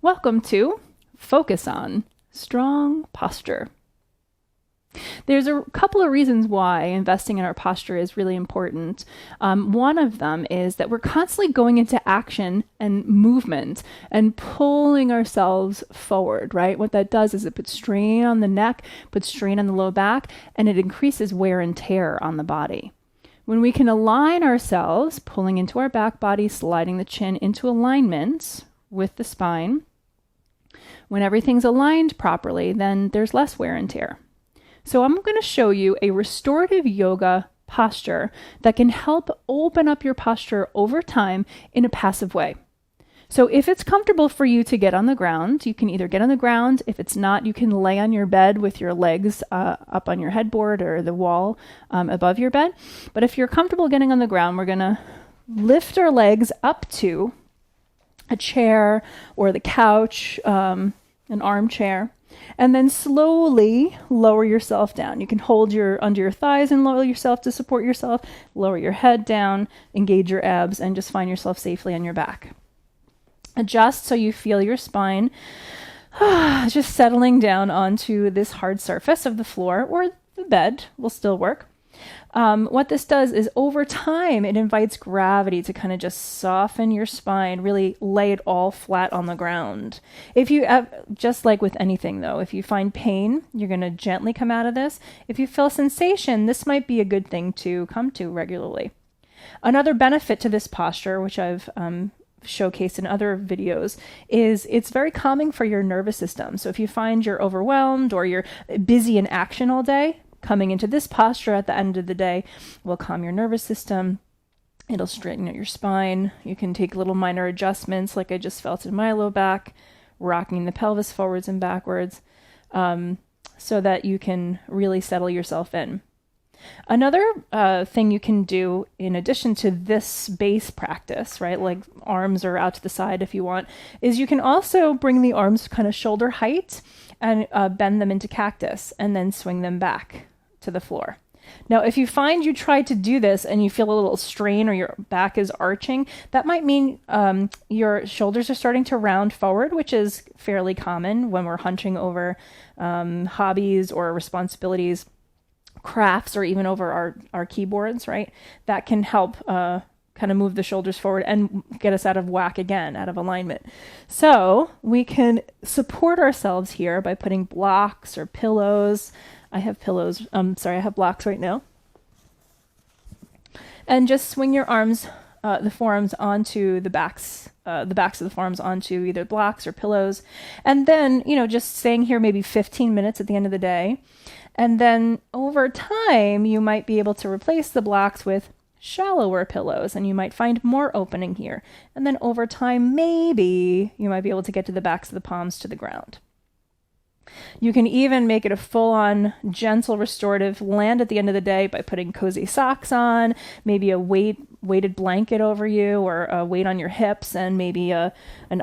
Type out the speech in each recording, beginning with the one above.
Welcome to Focus on Strong Posture. There's a couple of reasons why investing in our posture is really important. One of them is that we're constantly going into action and movement and pulling ourselves forward, right? What that does is it puts strain on the neck, puts strain on the low back, and it increases wear and tear on the body. When we can align ourselves, pulling into our back body, sliding the chin into alignment with the spine, when everything's aligned properly, then there's less wear and tear. So I'm going to show you a restorative yoga posture that can help open up your posture over time in a passive way. So if it's comfortable for you to get on the ground, you can either get on the ground. If it's not, you can lay on your bed with your legs up on your headboard or the wall above your bed. But if you're comfortable getting on the ground, we're going to lift our legs up to a chair or the couch, an armchair, and then slowly lower yourself down. You can hold under your thighs and lower yourself to support yourself, lower your head down, engage your abs, and just find yourself safely on your back. Adjust so you feel your spine just settling down onto this hard surface of the floor, or the bed will still work. What this does is over time, it invites gravity to kind of just soften your spine, really lay it all flat on the ground. If you have, just like with anything though, if you find pain, you're going to gently come out of this. If you feel sensation, this might be a good thing to come to regularly. Another benefit to this posture, which I've showcased in other videos, is it's very calming for your nervous system. So if you find you're overwhelmed or you're busy in action all day, coming into this posture at the end of the day will calm your nervous system. It'll straighten out your spine. You can take little minor adjustments like I just felt in my low back, rocking the pelvis forwards and backwards, so that you can really settle yourself in. Another thing you can do in addition to this base practice, right, like arms are out to the side if you want, is you can also bring the arms kind of shoulder height and bend them into cactus and then swing them back to the floor. Now, if you find you try to do this and you feel a little strain or your back is arching, that might mean your shoulders are starting to round forward, which is fairly common when we're hunching over hobbies or responsibilities, crafts, or even over our keyboards, right? That can help kind of move the shoulders forward and get us out of whack again, out of alignment. So we can support ourselves here by putting blocks or pillows. I have blocks right now. And just swing your arms, the forearms onto the backs of the forearms onto either blocks or pillows. And then, just staying here maybe 15 minutes at the end of the day. And then over time, you might be able to replace the blocks with shallower pillows, and you might find more opening here. And then over time, maybe you might be able to get to the backs of the palms to the ground. You can even make it a full-on gentle restorative land at the end of the day by putting cozy socks on, maybe a weighted blanket over you, or a weight on your hips, and maybe an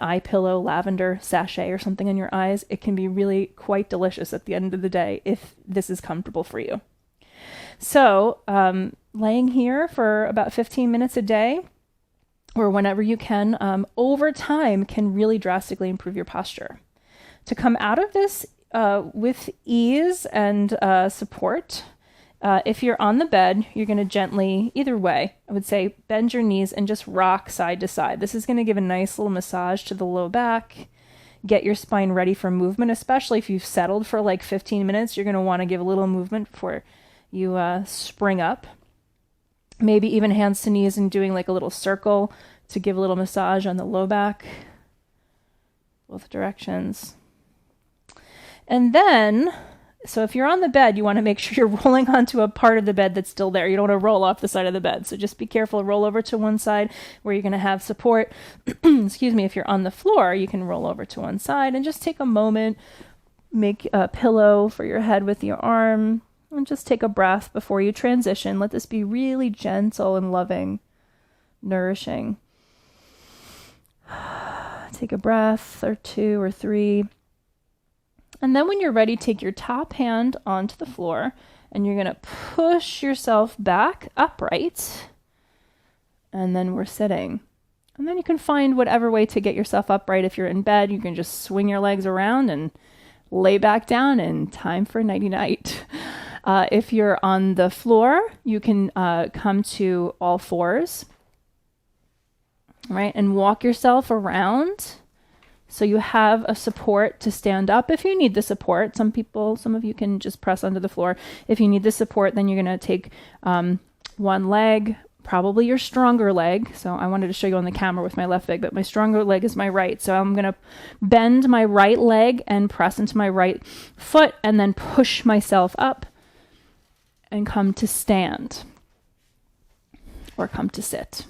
eye pillow, lavender sachet or something on your eyes. It can be really quite delicious at the end of the day if this is comfortable for you. So laying here for about 15 minutes a day, or whenever you can, over time can really drastically improve your posture. To come out of this with ease and support, if you're on the bed, you're going to gently, either way, I would say bend your knees and just rock side to side. This is going to give a nice little massage to the low back, get your spine ready for movement, especially if you've settled for like 15 minutes. You're going to want to give a little movement before you spring up. Maybe even hands to knees and doing like a little circle to give a little massage on the low back, both directions. And then, so if you're on the bed, you want to make sure you're rolling onto a part of the bed that's still there. You don't want to roll off the side of the bed. So just be careful, roll over to one side where you're going to have support. Excuse me, if you're on the floor, you can roll over to one side and just take a moment, make a pillow for your head with your arm, and just take a breath before you transition. Let this be really gentle and loving, nourishing. Take a breath or two or three. And then when you're ready, take your top hand onto the floor and you're going to push yourself back upright. And then we're sitting. And then you can find whatever way to get yourself upright. If you're in bed, you can just swing your legs around and lay back down, and time for nighty-night. If you're on the floor, you can come to all fours, right? And walk yourself around so you have a support to stand up if you need the support. Some of you can just press under the floor. If you need the support, then you're going to take one leg, probably your stronger leg. So I wanted to show you on the camera with my left leg, but my stronger leg is my right. So I'm going to bend my right leg and press into my right foot and then push myself up and come to stand or come to sit.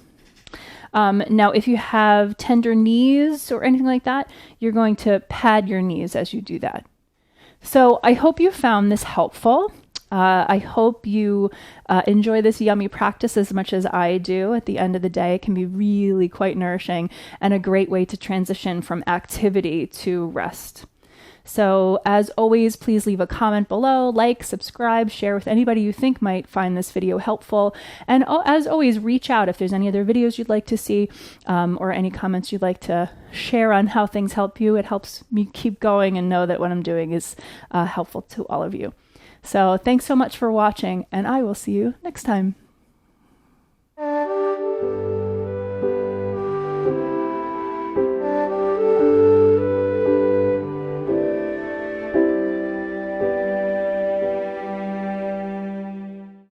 Now, if you have tender knees or anything like that, you're going to pad your knees as you do that. So I hope you found this helpful. I hope you enjoy this yummy practice as much as I do. At the end of the day, it can be really quite nourishing and a great way to transition from activity to rest. So as always, please leave a comment below, like, subscribe, share with anybody you think might find this video helpful. And as always, reach out if there's any other videos you'd like to see or any comments you'd like to share on how things help you. It helps me keep going and know that what I'm doing is helpful to all of you. So thanks so much for watching, and I will see you next time.